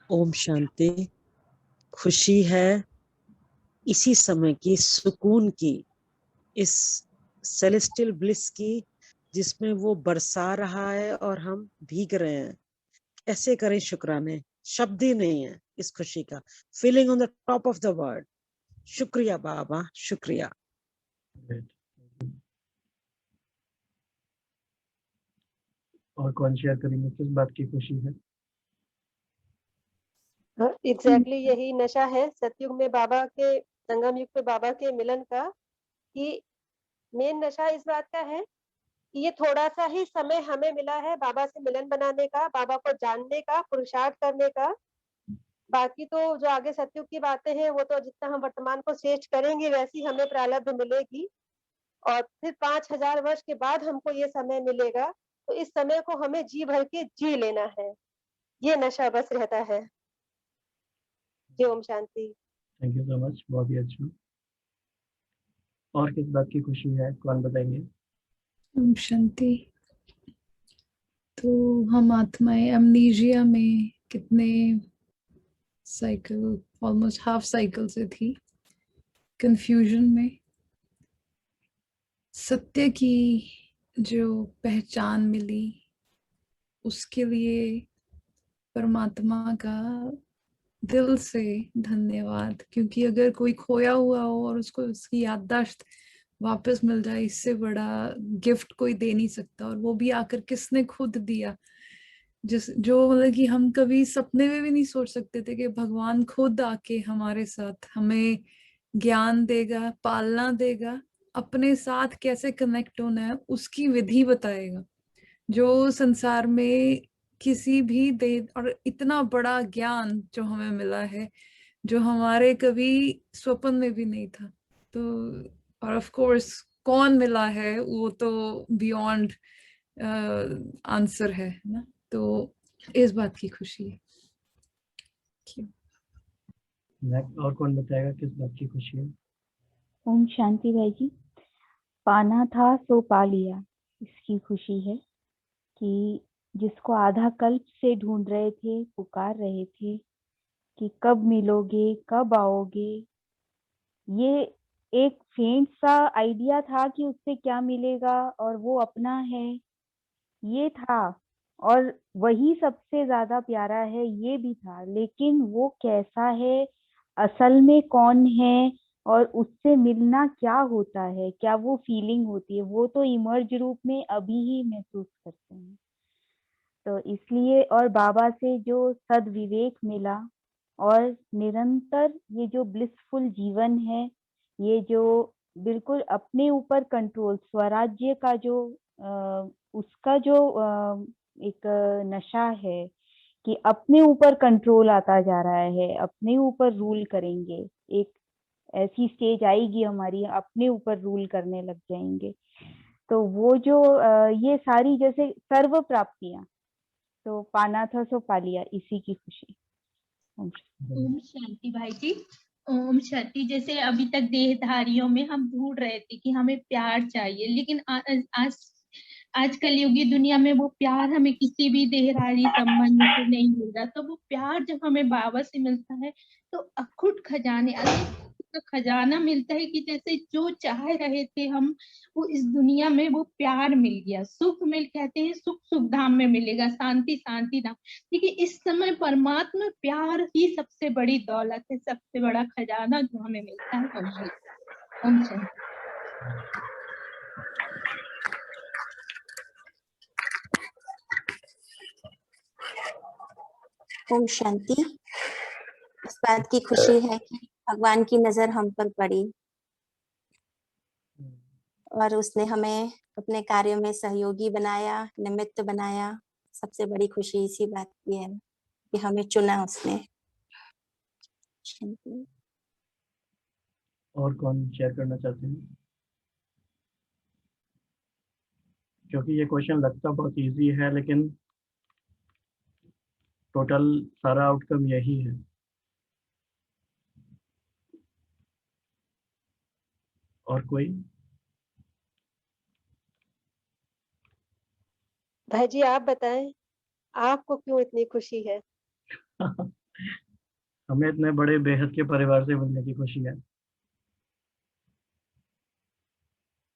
ओम शांति। खुशी है इसी समय की, सुकून की, इस सेलेस्टियल ब्लिस की, जिसमें वो बरसा रहा है और हम भीग रहे हैं। ऐसे करें शुक्राने, शब्द ही नहीं है इस खुशी का। Feeling on the top of the world. शुक्रिया बाबा, शुक्रिया। और कौन शेयर करेंगे, किस बात की खुशी है? एग्जैक्टली यही नशा है सतयुग में बाबा के, संगम युग में बाबा के मिलन का। कि मेन नशा इस बात का है कि ये थोड़ा सा ही समय हमें मिला है बाबा से मिलन बनाने का, बाबा को जानने का, पुरुषार्थ करने का। बाकी तो जो आगे सतयुग की बातें हैं वो तो जितना हम वर्तमान को श्रेष्ठ करेंगे वैसी हमें प्रारब्ध मिलेगी। और फिर 5000 वर्ष के बाद हमको ये समय मिलेगा, तो इस समय को हमें जी भर के जी लेना है। ये नशा बस रहता है। जी Om Shanti. Thank you so much, बहुत ही अच्छा। और किस बात की खुशी है, कौन बताएंगे? ओम शांति। तो हम आत्माएं अमनीजिया में कितने साइकिल, ऑलमोस्ट हाफ साइकिल से थी, कंफ्यूजन में। सत्य की जो पहचान मिली उसके लिए परमात्मा का दिल से धन्यवाद। क्योंकि अगर कोई खोया हुआ हो और उसको उसकी याददाश्त वापस मिल जाए, इससे बड़ा गिफ्ट कोई दे नहीं सकता। और वो भी आकर किसने, खुद दिया। जो मतलब कि हम कभी सपने में भी नहीं सोच सकते थे कि भगवान खुद आके हमारे साथ हमें ज्ञान देगा, पालना देगा, अपने साथ कैसे कनेक्ट होना है उसकी विधि बताएगा। जो संसार में किसी भी दे, और इतना बड़ा ज्ञान जो हमें मिला है जो हमारे कभी स्वप्न में भी नहीं था। तो और ऑफ कोर्स कौन मिला है वो तो बियॉन्ड आंसर है ना। तो इस बात की खुशी है। नेक्स्ट, और कौन बताएगा किस बात की खुशी है? ओम शांति भाई जी। पाना था सो पा लिया, इसकी खुशी है कि जिसको आधा कल्प से ढूंढ रहे थे, पुकार रहे थे कि कब मिलोगे, कब आओगे। ये एक फेंट सा आइडिया था कि उससे क्या मिलेगा और वो अपना है, ये था। और वही सबसे ज्यादा प्यारा है, ये भी था। लेकिन वो कैसा है, असल में कौन है, और उससे मिलना क्या होता है, क्या वो फीलिंग होती है, वो तो इमर्ज रूप में अभी ही महसूस करते हैं। तो इसलिए, और बाबा से जो सद्विवेक मिला और निरंतर ये जो ब्लिसफुल जीवन है, ये जो बिल्कुल अपने ऊपर कंट्रोल, स्वराज्य का जो उसका जो एक नशा है कि अपने ऊपर कंट्रोल आता जा रहा है, अपने ऊपर रूल करेंगे। एक ऐसी स्टेज आएगी हमारी, अपने ऊपर रूल करने लग जाएंगे। तो वो जो ये सारी जैसे सर्व प्राप्तियां, तो पाना था सो पा लिया, इसी की खुशी। ओम शांति भाई जी। ओम शांति। जैसे अभी तक देहधारियों में हम ढूंढ रहे थे कि हमें प्यार चाहिए, लेकिन आज आज कलयुगी दुनिया में वो प्यार हमें किसी भी देहधारी संबंध से नहीं मिल रहा। तो वो प्यार जब हमें बाबा से मिलता है तो अखुट खजाने, का खजाना मिलता है कि जैसे जो चाह रहे थे हम, वो इस दुनिया में वो प्यार मिल गया। सुख मिल, कहते हैं सुख सुख धाम में मिलेगा, शांति शांति धाम। देखिए इस समय परमात्मा प्यार ही सबसे बड़ी दौलत है, सबसे बड़ा खजाना जो हमें मिलता है। ओम शांति। ओम शांति। इस बात की खुशी है कि भगवान की नजर हम पर पड़ी और उसने हमें अपने कार्यों में सहयोगी बनाया, निमित्त बनाया। सबसे बड़ी खुशी इसी बात की है कि हमें चुना उसने। और कौन शेयर करना चाहते हैं? क्योंकि ये क्वेश्चन लगता बहुत इजी है, लेकिन टोटल सारा आउटकम यही है। और कोई? भाई जी आप बताएं, आपको क्यों इतनी खुशी है? हमें इतने बड़े बेहद के परिवार से मिलने की खुशी है।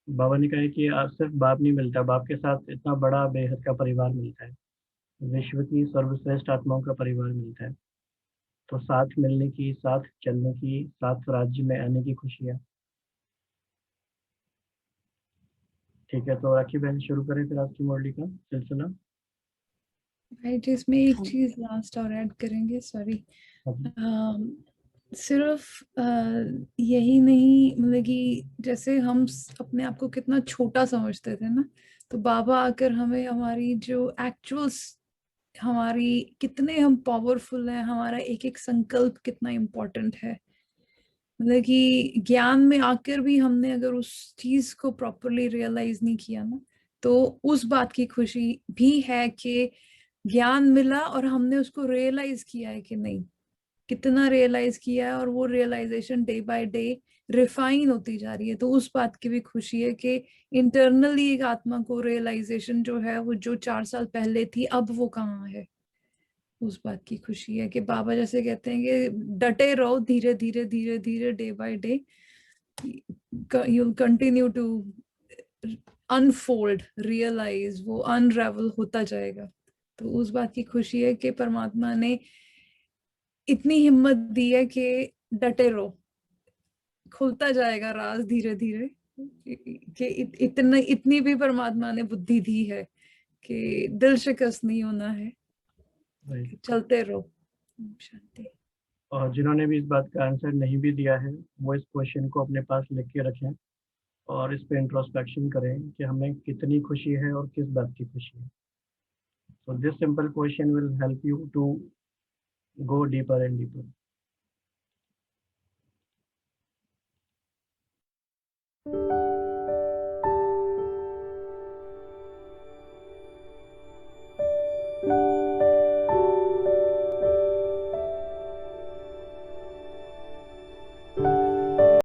बाबा ने कहा है कि आज सिर्फ बाप नहीं मिलता, बाप के साथ इतना बड़ा बेहद का परिवार मिलता है, विश्व की सर्वश्रेष्ठ आत्माओं का परिवार मिलता है। तो साथ मिलने की, साथ चलने की, साथ राज्य में आने की खुशी है। ठीक है, तो राखी बहन शुरू करें फिर आज की मुरली का सिलसिला। भाई जी इसमें एक हाँ। चीज लास्ट और ऐड करेंगे, सॉरी। हाँ जी। सिर्फ यही नहीं, मतलब कि जैसे हम अपने आप को कितना छोटा समझते थे ना, तो बाबा आकर हमें हमारी जो एक्चुअल्स, हमारी कितने हम पावरफुल हैं, हमारा एक एक संकल्प कितना इम्पोर्टेंट है, मतलब कि ज्ञान में आकर भी हमने अगर उस चीज को प्रॉपरली रियलाइज नहीं किया ना, तो उस बात की खुशी भी है कि ज्ञान मिला और हमने उसको रियलाइज किया है कि नहीं, कितना रियलाइज किया है, और वो realization day by day refine होती जा रही है। तो उस बात की भी खुशी है कि इंटरनली एक आत्मा को रियलाइजेशन जो है वो जो 4 साल पहले थी अब वो कहाँ है, उस बात की खुशी है कि बाबा जैसे कहते हैं कि डटे रहो, धीरे धीरे धीरे धीरे day by day you continue to unfold, realize, वो अनरेवल होता जाएगा। तो उस बात की खुशी है कि परमात्मा ने इतनी हिम्मत दी है कि डटे रहो, खुलता जाएगा राज धीरे धीरे, कि इतनी भी परमात्मा ने बुद्धि दी है कि दिल शिकस्त नहीं होना है, राइट। चलते रहो। शांति। और जिन्होंने भी इस बात का आंसर नहीं भी दिया है, वो इस क्वेश्चन को अपने पास लिख के रखें और इस पे इंट्रोस्पेक्शन करें कि हमें कितनी खुशी है और किस बात की खुशी है। So this simple question will help you to go deeper and deeper.